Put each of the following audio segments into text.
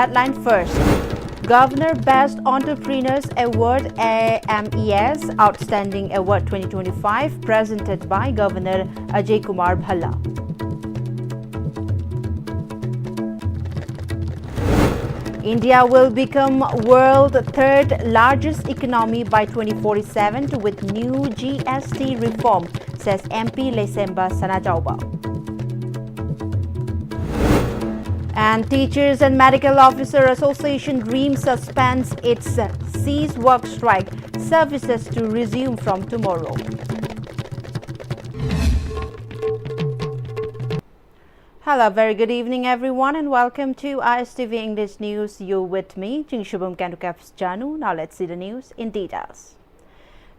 headline first. Governor Best Entrepreneurs Award Pm-Istv Outstanding Award 2025 presented by Governor Ajay Kumar Bhalla. India will become world's third largest economy by 2047 with new GST reform, says MP Lesemba Sanajauba. And Teachers and Medical Officer Association Dream suspends its cease work strike. Services to resume from tomorrow. Hello, very good evening everyone and welcome to ISTV English News. You're with me, Shubham Kandukaps Janu. Now let's see the news in details.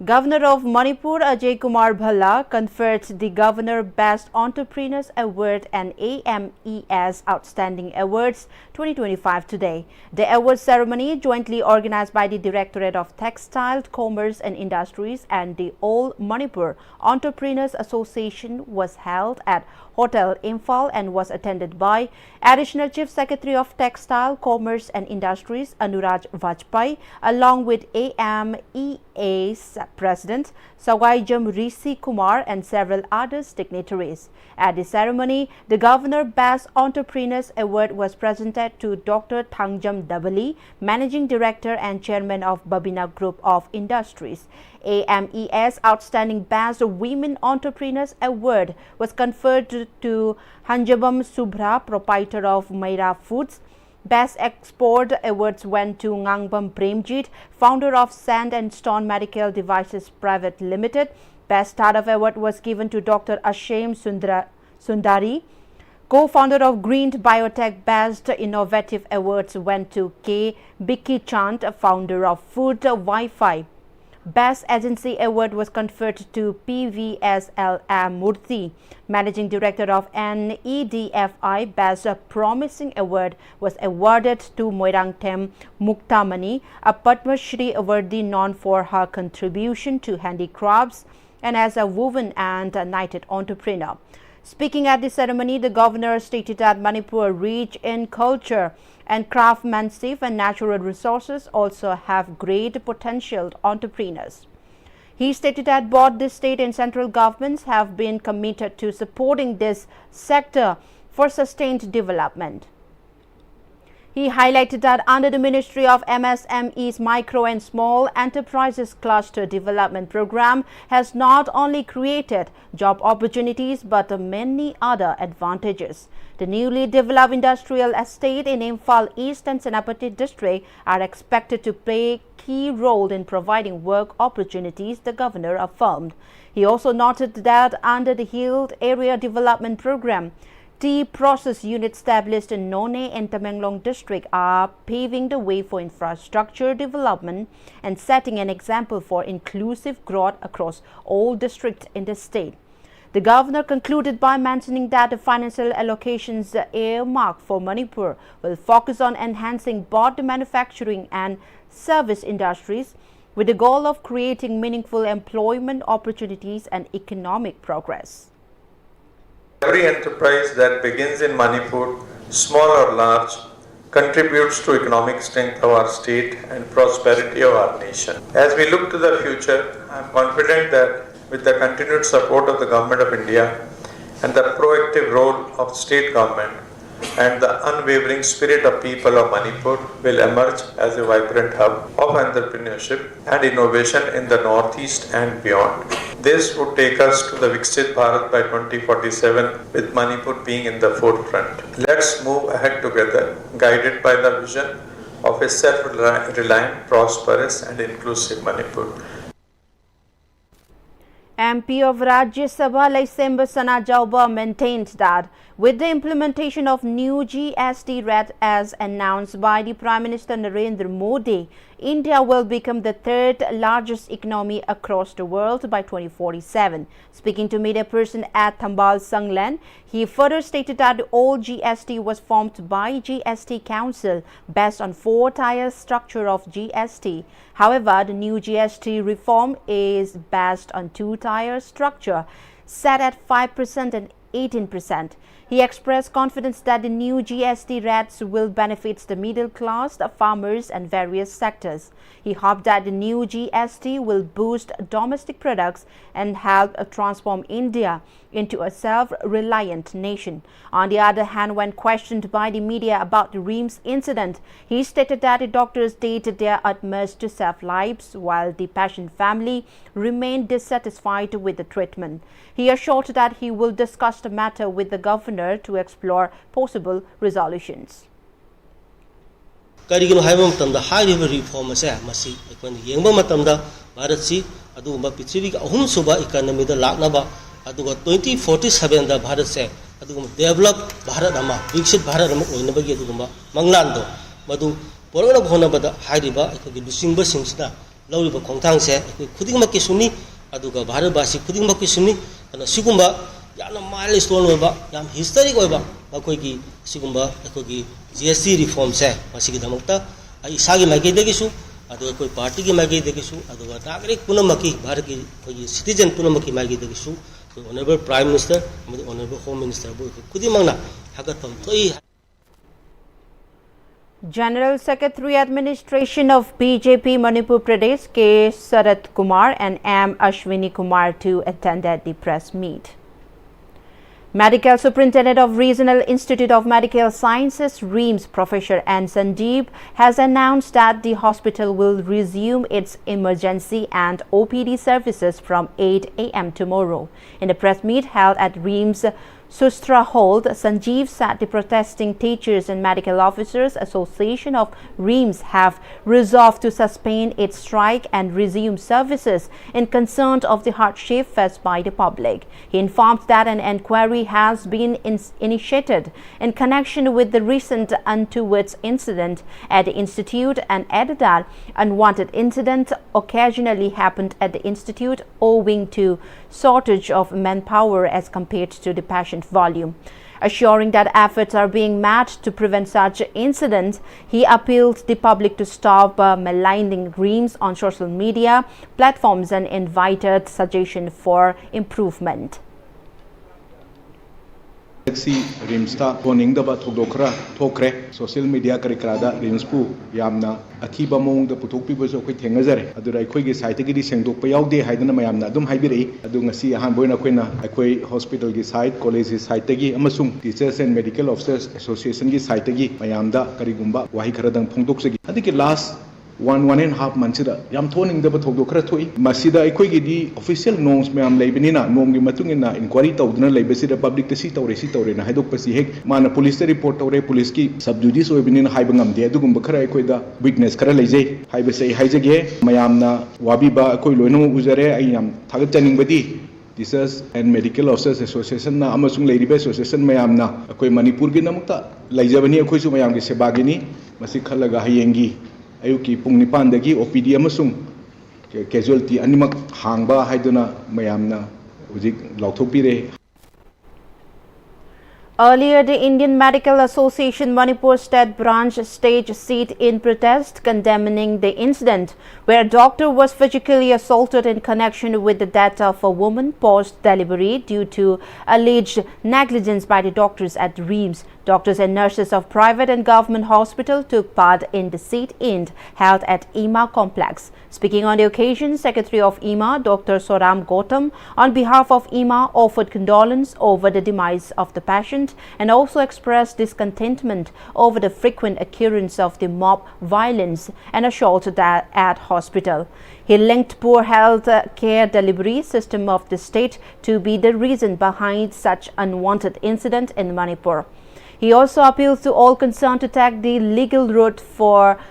Governor of Manipur Ajay Kumar Bhalla conferred the Governor Best Entrepreneurs Award and Pm-Istv Outstanding Awards 2025 today. The award ceremony, jointly organized by the Directorate of Textile, Commerce and Industries and the All Manipur Entrepreneurs Association, was held at Hotel Imphal and was attended by Additional Chief Secretary of Textile, Commerce and Industries Anurag Vajpayee, along with AMEA's President Sawai Rishi Kumar and several other dignitaries. At the ceremony, the Governor Best Entrepreneurs Award was presented to Dr. Thangjam Dabali, Managing Director and Chairman of Babina Group of Industries. AMES Outstanding Best Women Entrepreneurs Award was conferred to Hanjabam Subhra, proprietor of Maira Foods. Best Export Awards went to Ngangbam Premjit, founder of Sand and Stone Medical Devices Private Limited. Best Startup Award was given to Dr. Ashem Sundari, co-founder of Green Biotech. Best Innovative Awards went to K. Biki Chand, founder of Food Wi-Fi. Best Agency Award was conferred to PVSLM Murthy, Managing Director of NEDFI. Best Promising Award was awarded to Moirangtem Muktamani, a Padma Shri awardee known for her contribution to handicrafts and as a woven and knighted entrepreneur. Speaking at the ceremony, the governor stated that Manipur, rich in culture and craftsmanship and natural resources, also have great potential entrepreneurs. He stated that both the state and central governments have been committed to supporting this sector for sustained development. He highlighted that under the Ministry of MSME's Micro and Small Enterprises Cluster Development Program has not only created job opportunities but many other advantages. The newly developed industrial estate in Imphal East and Senapati district are expected to play a key role in providing work opportunities, the governor affirmed. He also noted that under the Hill Area Development Program, tea process units established in None and Tamenglong district are paving the way for infrastructure development and setting an example for inclusive growth across all districts in the state. The governor concluded by mentioning that the financial allocations earmarked for Manipur will focus on enhancing both the manufacturing and service industries with the goal of creating meaningful employment opportunities and economic progress. Every enterprise that begins in Manipur, small or large, contributes to economic strength of our state and prosperity of our nation. As we look to the future, I am confident that with the continued support of the Government of India and the proactive role of state government and the unwavering spirit of people of Manipur will emerge as a vibrant hub of entrepreneurship and innovation in the Northeast and beyond. This would take us to the Viksit Bharat by 2047 with Manipur being in the forefront. Let's move ahead together, guided by the vision of a self-reliant, prosperous and inclusive Manipur. MP of Rajya Sabha Lesemba Sanajauba maintained that with the implementation of new GST rate as announced by the Prime Minister Narendra Modi, India will become the third largest economy across the world by 2047. Speaking to media person at Thambal Sanglan, he further stated that the old GST was formed by GST Council based on four-tier structure of GST. However, the new GST reform is based on two-tier structure set at 5% and 18%. He expressed confidence that the new GST rates will benefit the middle class, the farmers and various sectors. He hoped that the new GST will boost domestic products and help transform India into a self-reliant nation. On the other hand, when questioned by the media about the RIMS incident, he stated that the doctors did their utmost to save lives, while the patient family remained dissatisfied with the treatment. He assured that he will discuss the matter with the governor to explore possible resolutions. Karigino haibam tamda high-level reform ase masi ekon yengba matamda Bharat si adugumba Prithvi ka ahum suba economy da laknaba aduga 2047 da Bharat se adugumba develop Bharat ama viksit Bharat ama oinaba gi adugumba manglando madu porona bhona bada hairiba ekogi lusingba singsna lawriba khongthang se ekoi khudingma ki suni aduga Bharat basi khudingma ki suni ana sigumba yana milestone oiba yam historic oiba makoigi sigumba ekogi GST reform se masigi damakta isagi magai degisu aduga koi party ki magai degisu aduga nagrik punamaki Bharat ki koi citizen punamaki magai degisu honorable prime minister and honorable home minister bo khudi mangna hagatam toi. General Secretary Administration of BJP Manipur Pradesh K. Sarat Kumar and M. Ashwini Kumar too attended the press meet. Medical Superintendent of Regional Institute of Medical Sciences RIMS Professor N. Sanjeev has announced that the hospital will resume its emergency and OPD services from 8 a.m. tomorrow. In the press meet held at RIMS Sustra Hall, Sanjeev said the protesting Teachers and Medical Officers Association of RIMS have resolved to suspend its strike and resume services in concern of the hardship faced by the public. He informed that an inquiry has been initiated in connection with the recent untoward incident at the institute and added that unwanted incidents occasionally happened at the institute owing to shortage of manpower as compared to the patient volume. Assuring that efforts are being made to prevent such incidents, he appealed the public to stop maligning RIMS on social media platforms and invited suggestions for improvement. RIMSta poningdaba thokdokra thokre social media karikrada RIMSpu yamna athiba mong da puthokpiba so khoi thengajare adura khoi gi site gi sengdokpa yaude haidana mayamna adum haibirei adu ngasi ahan boina khoina khoi hospital gi site college gi site gi amasung teachers and medical officers association gi site gi mayamda karigumba wahi kharadang phongdoksagi adiki last 1.5 months yam thoning da bathok do khara thoi masida ekhoi gi di official norms mayam leibinina norm gi matung ina inquiry tawduna leibasida public si tawre na haidok pasi hek mana police report tawre police ki subjudice oibinina haibangam de adugum khara ekhoi da weakness khara leijai haibasai haijage mayamna wabiba ekhoi loino ujare ai yam thagat chaning badi Teachers and Medical Officers Association na amasung leiribe association mayam na ekhoi Manipur gi namukta leijabani ekhoi su mayam gi sebagini masi khalaga hayengi ayuki pung nipan dagi OPD amasung casualty animak hangba haiduna mayamna ujik lauthopire. Earlier, the Indian Medical Association Manipur State Branch staged a sit in protest condemning the incident where a doctor was physically assaulted in connection with the death of a woman post-delivery due to alleged negligence by the doctors at RIMS. Doctors and nurses of private and government hospital took part in the sit-in held at IMA complex. Speaking on the occasion, Secretary of IMA, Dr. Soram Gautam, on behalf of IMA, offered condolence over the demise of the patient and also expressed discontentment over the frequent occurrence of the mob violence and assault that at hospital. He linked poor health care delivery system of the state to be the reason behind such unwanted incident in Manipur. He also appeals to all concerned to take the legal route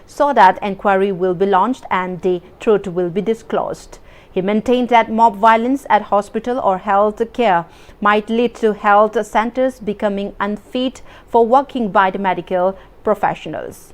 so that inquiry will be launched and the truth will be disclosed. He maintained that mob violence at hospital or health care might lead to health centers becoming unfit for working by the medical professionals.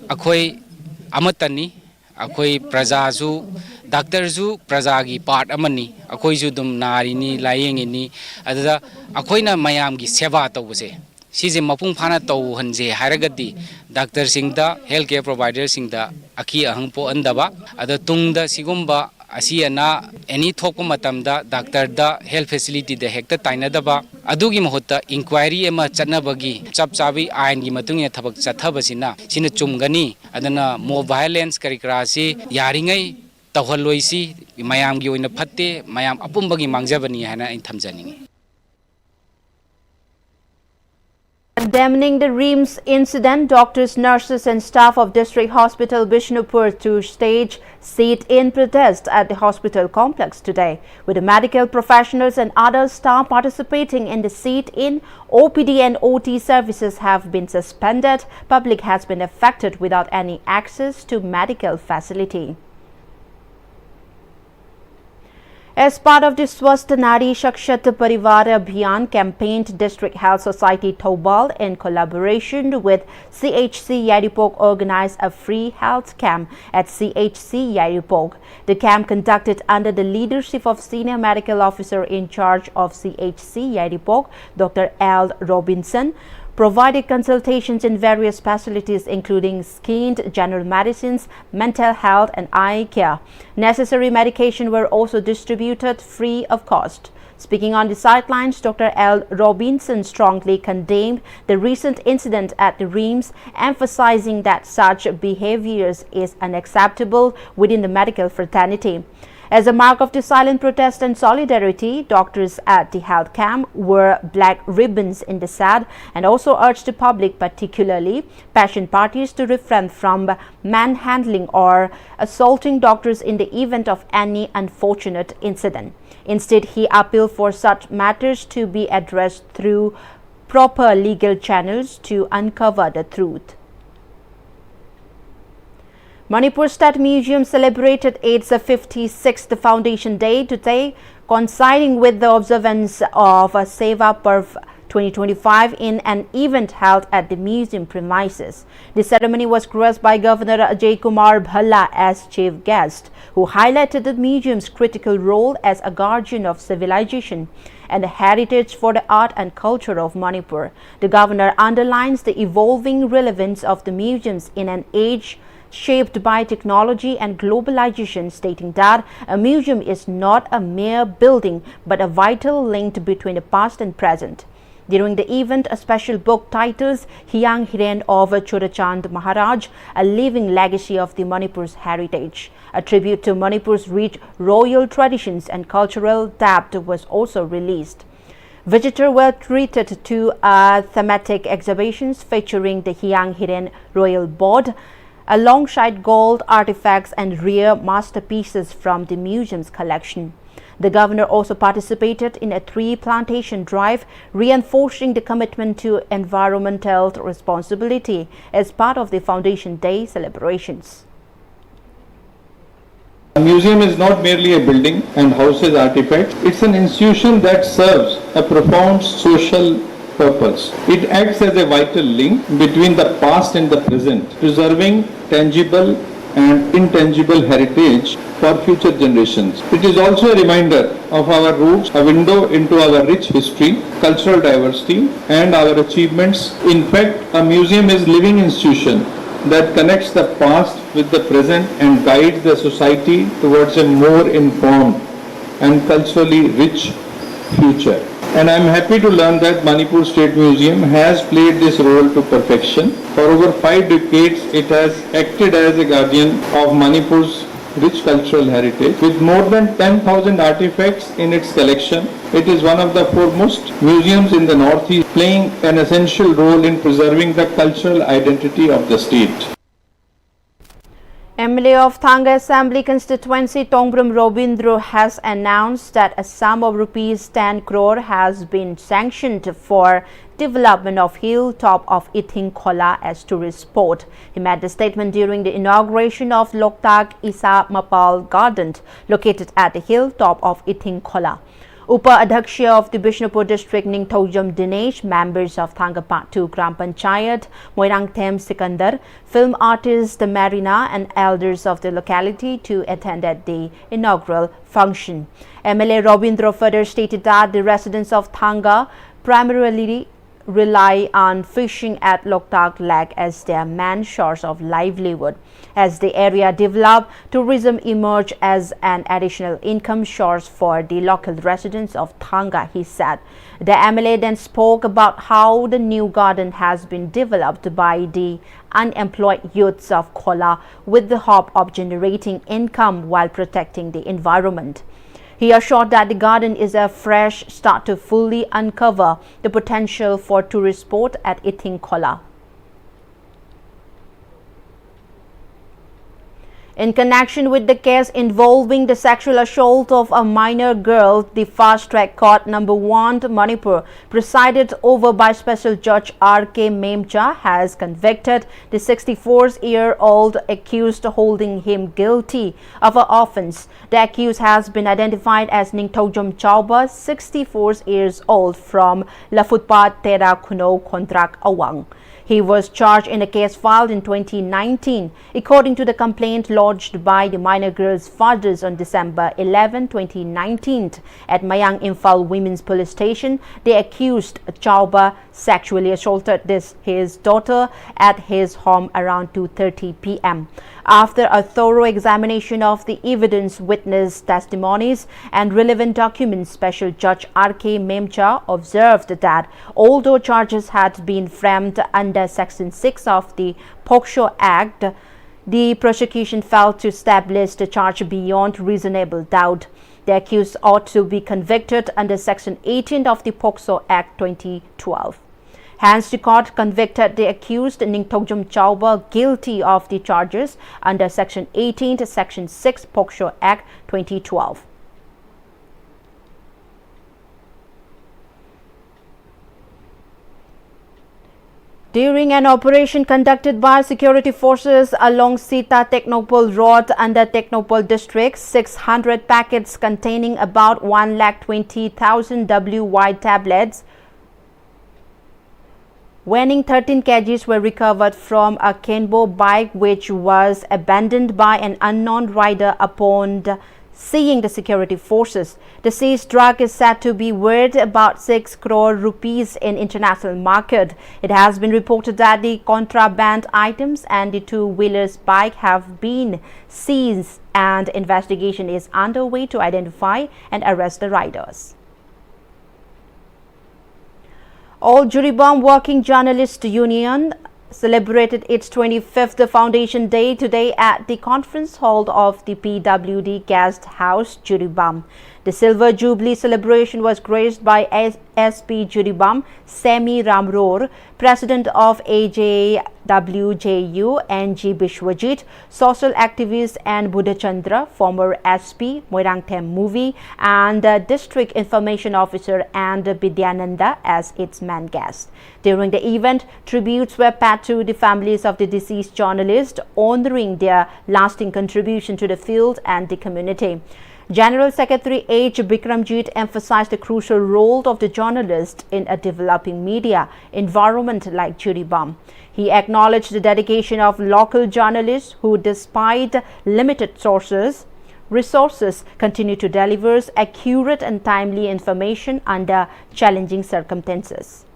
Akhoi amatani akhoi prajazu doctor zu prajagi part amani akhoi ju dum nari ni layeng ni adada akhoi na mayam gi seva tawse sije mapung phana taw hanje haragadi doctor singda healthcare provider singda akhi ahang po andaba ada tungda sigumba asi ana any thokpa matamda doctor da health facility da hekta tainadaba adugi mahutta inquiry ema chatnabagi chap chabi ain gi matungya thabak chathabasina sina chumgani adana more violence karikra si yaringai tawhalloisi mayam gi oina phatte mayam apumbagi mangjabani hana in thamjani. Condemning the RIMS incident, doctors, nurses and staff of District Hospital Bishnupur to stage sit-in protest at the hospital complex today, with the medical professionals and other staff participating in the sit-in. OPD and OT services have been suspended. Public has been affected without any access to medical facility. As part of the Swasth Nari Shakshat Parivar Abhiyan campaigned, District Health Society Thobal in collaboration with CHC Yaripok organized a free health camp at CHC Yaripok. The camp, conducted under the leadership of Senior Medical Officer in charge of CHC Yaripok, Dr. L. Robinson, provided consultations in various specialties including skin, general medicines, mental health and eye care. Necessary medication were also distributed free of cost. Speaking on the sidelines, Dr. L. Robinson strongly condemned the recent incident at the RIMS, emphasizing that such behaviors is unacceptable within the medical fraternity. As a mark of the silent protest and solidarity, doctors at the health camp wore black ribbons in the sad and also urged the public, particularly patient parties, to refrain from manhandling or assaulting doctors in the event of any unfortunate incident. Instead, he appealed for such matters to be addressed through proper legal channels to uncover the truth. Manipur State Museum celebrated its 56th Foundation Day today, coinciding with the observance of Seva Parv 2025 in an event held at the museum premises. The ceremony was graced by Governor Ajay Kumar Bhalla as chief guest, who highlighted the museum's critical role as a guardian of civilization and the heritage for the art and culture of Manipur. The governor underlines the evolving relevance of the museums in an age shaped by technology and globalization, stating that a museum is not a mere building but a vital link between the past and present. During the event, a special book titled Hiyang Hiren of Churachand Maharaj, a living legacy of the Manipur's heritage, a tribute to Manipur's rich royal traditions and cultural depth, was also released. Visitors were treated to thematic exhibitions featuring the Hiyang Hiren royal board, alongside gold artifacts and rare masterpieces from the museum's collection. The governor also participated in a tree plantation drive, reinforcing the commitment to environmental responsibility as part of the Foundation Day celebrations. A museum is not merely a building and houses artifacts. It's an institution that serves a profound social purpose. It acts as a vital link between the past and the present, preserving tangible and intangible heritage for future generations. It is also a reminder of our roots, a window into our rich history, cultural diversity, and our achievements. In fact, a museum is a living institution that connects the past with the present and guides the society towards a more informed and culturally rich future. And I am happy to learn that Manipur State Museum has played this role to perfection. For over 5 decades, it has acted as a guardian of Manipur's rich cultural heritage. With more than 10,000 artifacts in its collection, it is one of the foremost museums in the Northeast, playing an essential role in preserving the cultural identity of the state. MLA of Thanga Assembly constituency Tongbrum Robindro has announced that a sum of rupees 10 crore has been sanctioned for development of hilltop of Ithing Khola as tourist spot. He made the statement during the inauguration of Loktak Isa Mapal Garden located at the hilltop of Ithing Khola. Upa-Adhyaksha of the Bishnupur District Ningthaujam Dinesh, members of Thanga Part 2 Gram Panchayat, Moirangthem Sikandar, film artist Marina and elders of the locality to attend at the inaugural function. MLA Robindro further stated that the residents of Thanga primarily rely on fishing at Loktak Lake as their main source of livelihood. As the area developed, tourism emerged as an additional income source for the local residents of Thanga, he said. The MLA then spoke about how the new garden has been developed by the unemployed youths of Khola with the hope of generating income while protecting the environment. He assured that the garden is a fresh start to fully uncover the potential for tourist sport at Ithing Khola. In connection with the case involving the sexual assault of a minor girl, the Fast-Track Court No. 1 Manipur, presided over by Special Judge R.K. Memcha, has convicted the 64-year-old accused, holding him guilty of an offence. The accused has been identified as Ningthojom Chauba, 64 years old, from Lafutpa Tera Kuno Kontrak Awang. He was charged in a case filed in 2019. According to the complaint lodged by the minor girl's fathers on December 11, 2019, at Mayang Imphal Women's Police Station, the accused Chauba sexually assaulted his daughter at his home around 2:30 p.m. After a thorough examination of the evidence, witness testimonies and relevant documents, Special Judge R.K. Memcha observed that although charges had been framed under Section 6 of the POCSO Act, the prosecution failed to establish the charge beyond reasonable doubt. The accused ought to be convicted under Section 18 of the POCSO Act 2012. Hence, the court convicted the accused Ningthojom Chauba guilty of the charges under Section 18 to Section 6 POCSO Act 2012. During an operation conducted by security forces along Sita Technopole Road under Technopole District, 600 packets containing about 1,20,000 WY tablets weighing 13 kgs were recovered from a Kenbo bike which was abandoned by an unknown rider upon seeing the security forces. The seized drug is said to be worth about 6 crore rupees in international market. It has been reported that the contraband items and the two-wheelers bike have been seized and investigation is underway to identify and arrest the riders. All Juribam Working Journalist Union celebrated its 25th Foundation Day today at the conference hall of the PWD Guest House, Juribam. The Silver Jubilee celebration was graced by SP Juribam, Semi Ramror, President of AJWJU, NG Bishwajit, social activist and Buddha Chandra, former SP, Moirangthem Movie, and District Information Officer and Bidyananda as its main guest. During the event, tributes were paid to the families of the deceased journalists, honoring their lasting contribution to the field and the community. General Secretary H. Bikramjit emphasized the crucial role of the journalist in a developing media environment like Juribam. He acknowledged the dedication of local journalists who, despite limited resources, continue to deliver accurate and timely information under challenging circumstances.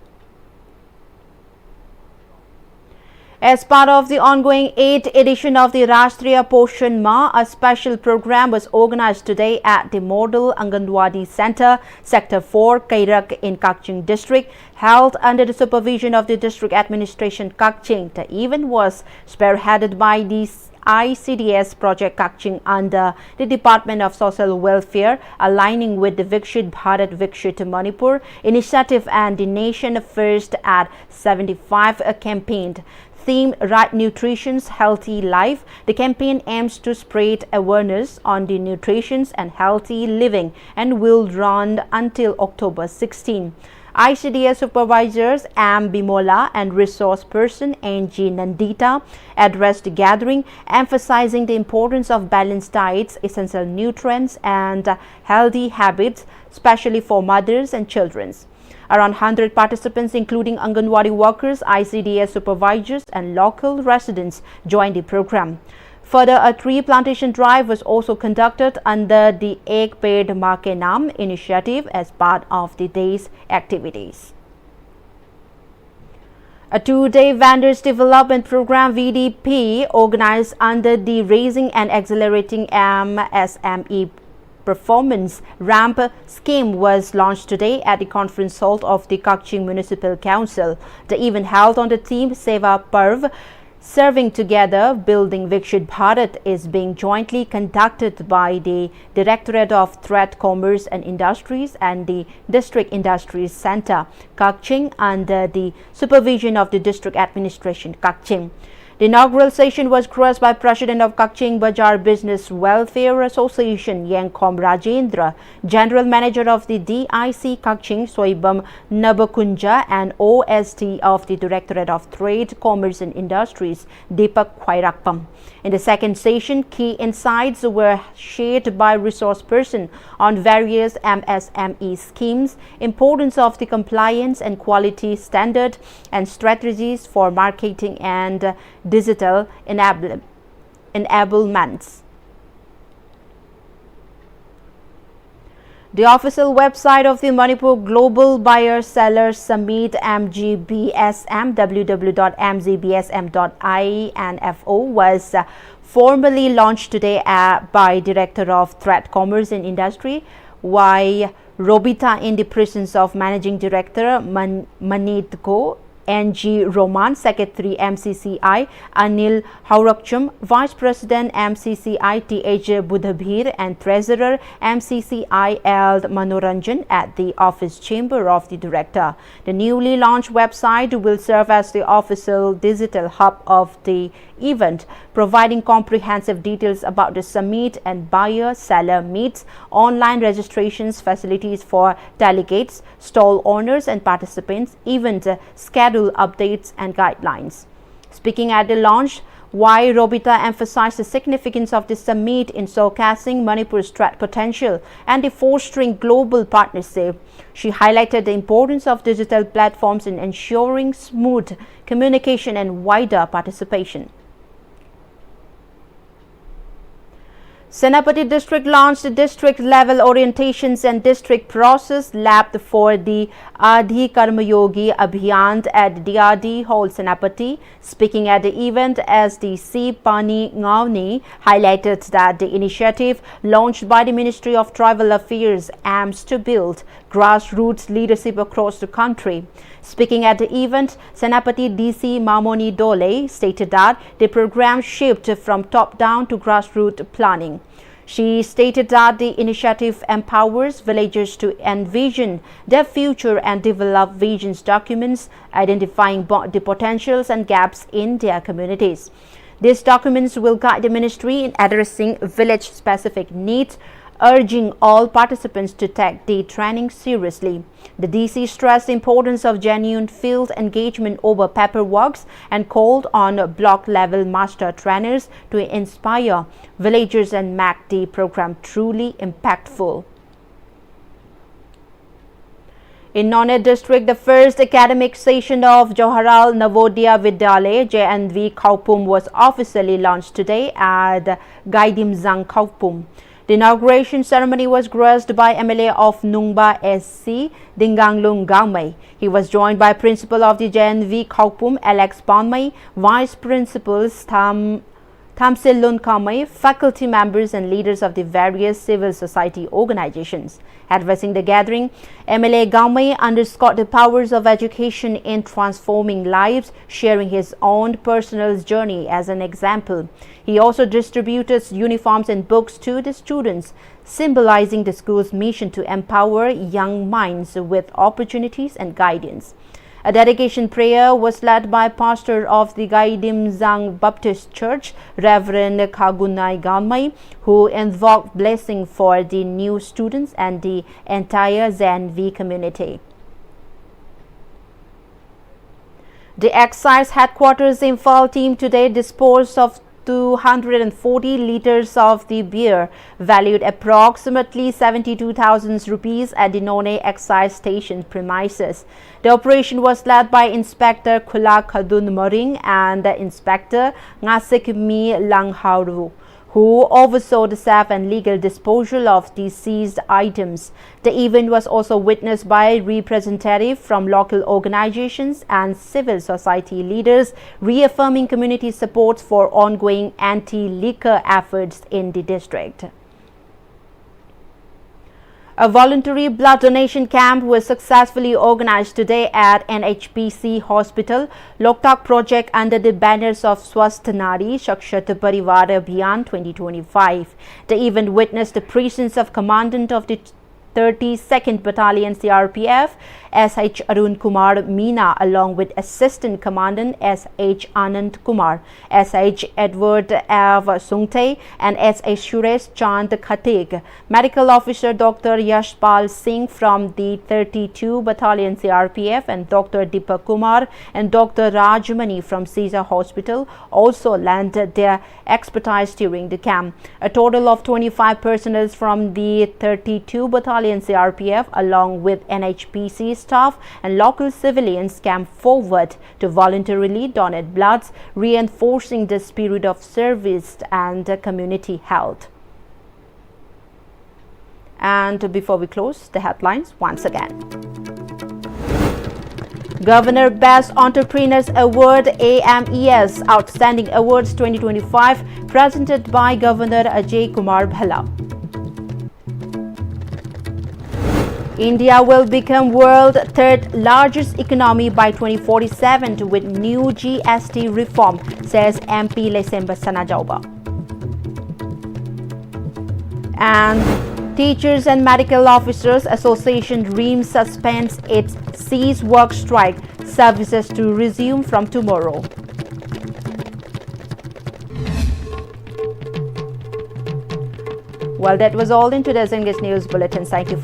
As part of the ongoing 8th edition of the Rashtriya Poshan Ma, a special program was organized today at the Model Anganwadi Center, Sector 4, Kairak in Kakching District, held under the supervision of the District Administration Kakching. The event was spearheaded by the ICDS Project Kakching under the Department of Social Welfare, aligning with the Vikshit Bharat Vikshit Manipur initiative and the Nation First at 75 campaign. Theme Right Nutrition's Healthy Life. The campaign aims to spread awareness on the nutrition and healthy living and will run until October 16. ICDS supervisors M. Bimola and resource person N.G. Nandita addressed the gathering, emphasizing the importance of balanced diets, essential nutrients and healthy habits, especially for mothers and children. Around 100 participants, including Anganwadi workers, ICDS supervisors and local residents, joined the program. Further, a tree plantation drive was also conducted under the Ek Ped Ma Ke Naam initiative as part of the day's activities. A two-day Vendors Development Program VDP organized under the Raising and Accelerating MSME Performance Ramp scheme was launched today at the conference hall of the Kaching Municipal Council. The event held on the theme Seva Parv, Serving Together, Building Vikshit Bharat, is being jointly conducted by the Directorate of Trade, Commerce and Industries and the District Industries Centre, Kaching, under the supervision of the District Administration, Kaching. The inaugural session was graced by President of Kaching Bajar Business Welfare Association, Yengkom Rajendra, General Manager of the DIC Kaching, Soibam Nabakunja, and OST of the Directorate of Trade, Commerce and Industries, Deepak Khwairakpam. In the second session, key insights were shared by resource person on various MSME schemes, importance of the compliance and quality standard, and strategies for marketing and digital enablements. The official website of the Manipur Global Buyer Seller Summit MGBSM, www.mgbsm.info, was formally launched today by Director of Trade, Commerce and Industry, Y. Robita, in the presence of Managing Director Manitko, NG Roman, Secretary MCCI Anil Haurakchum, Vice President MCCI TH Budhabir, and Treasurer MCCI L Manoranjan at the office chamber of the Director. The newly launched website will serve as the official digital hub of the event, providing comprehensive details about the summit and buyer-seller meets, online registrations, facilities for delegates, stall owners and participants, event schedule updates and guidelines. Speaking at the launch, Y. Robita emphasized the significance of the summit in showcasing Manipur's trade potential and the fostering global partnership. She highlighted the importance of digital platforms in ensuring smooth communication and wider participation. Senapati District launched the district-level orientations and district process lab for the Adhi Karmayogi Abhiyan at DRD Hall, Senapati. Speaking at the event, SDC Pani Ngawni highlighted that the initiative launched by the Ministry of Tribal Affairs aims to build grassroots leadership across the country. Speaking at the event, Senapati DC Mamoni Dole stated that the program shifted from top-down to grassroots planning. She stated that the initiative empowers villagers to envision their future and develop visions documents, identifying the potentials and gaps in their communities. These documents will guide the ministry in addressing village-specific needs, urging all participants to take the training seriously. The DC stressed the importance of genuine field engagement over paperwork and called on block-level master trainers to inspire villagers and make the program truly impactful. In Noned district, the first academic session of Jawaharlal Navodaya Vidyalaya JNV Kaupum was officially launched today at Gaidimzang Kaupum. The inauguration ceremony was graced by MLA of Nungba SC, Dinganglung Gaumei. He was joined by Principal of the JNV Kaupum, Alex Panmai, Vice Principals Thamsilun Kamai, faculty members and leaders of the various civil society organizations. Addressing the gathering, MLA Gaumei underscored the powers of education in transforming lives, sharing his own personal journey as an example. He also distributed uniforms and books to the students, symbolizing the school's mission to empower young minds with opportunities and guidance. A dedication prayer was led by pastor of the Gaidimzang Baptist Church, Reverend Kagunai Gaumei, who invoked blessing for the new students and the entire ZNV community. The excise headquarters Imphal team today disposed of 240 liters of the beer valued approximately 72,000 rupees at the None excise station premises. The operation was led by Inspector Khula Khadun Moring and Inspector Ngasik Mi Langharu, who oversaw the safe and legal disposal of the seized items. The event was also witnessed by representatives from local organizations and civil society leaders, reaffirming community support for ongoing anti-liquor efforts in the district. A voluntary blood donation camp was successfully organized today at NHPC Hospital, Loktak project under the banners of Swasth Nari Shakshat Parivar Abhiyan 2025. The event witnessed the presence of Commandant of the 32nd Battalion CRPF SH Arun Kumar Meena along with Assistant Commandant SH Anand Kumar, SH Edward Av Sungte and SH Suresh Chand Khatig. Medical Officer Dr. Yashpal Singh from the 32 Battalion CRPF and Dr. Deepak Kumar and Dr. Rajmani from Caesar Hospital also lent their expertise during the camp. A total of 25 personnel from the 32 Battalion CRPF along with NHPC staff and local civilians came forward to voluntarily donate blood, reinforcing the spirit of service and community health. And before we close, the headlines once again. Governor Best Entrepreneurs Award AMES Outstanding Awards 2025 presented by Governor Ajay Kumar Bhalla. India will become world's third largest economy by 2047 with new GST reform, says MP Lesemba Sanajauba. And Teachers and Medical Officers Association REAM suspends its cease work strike, services to resume from tomorrow. Well, that was all in today's English News Bulletin. Thank you for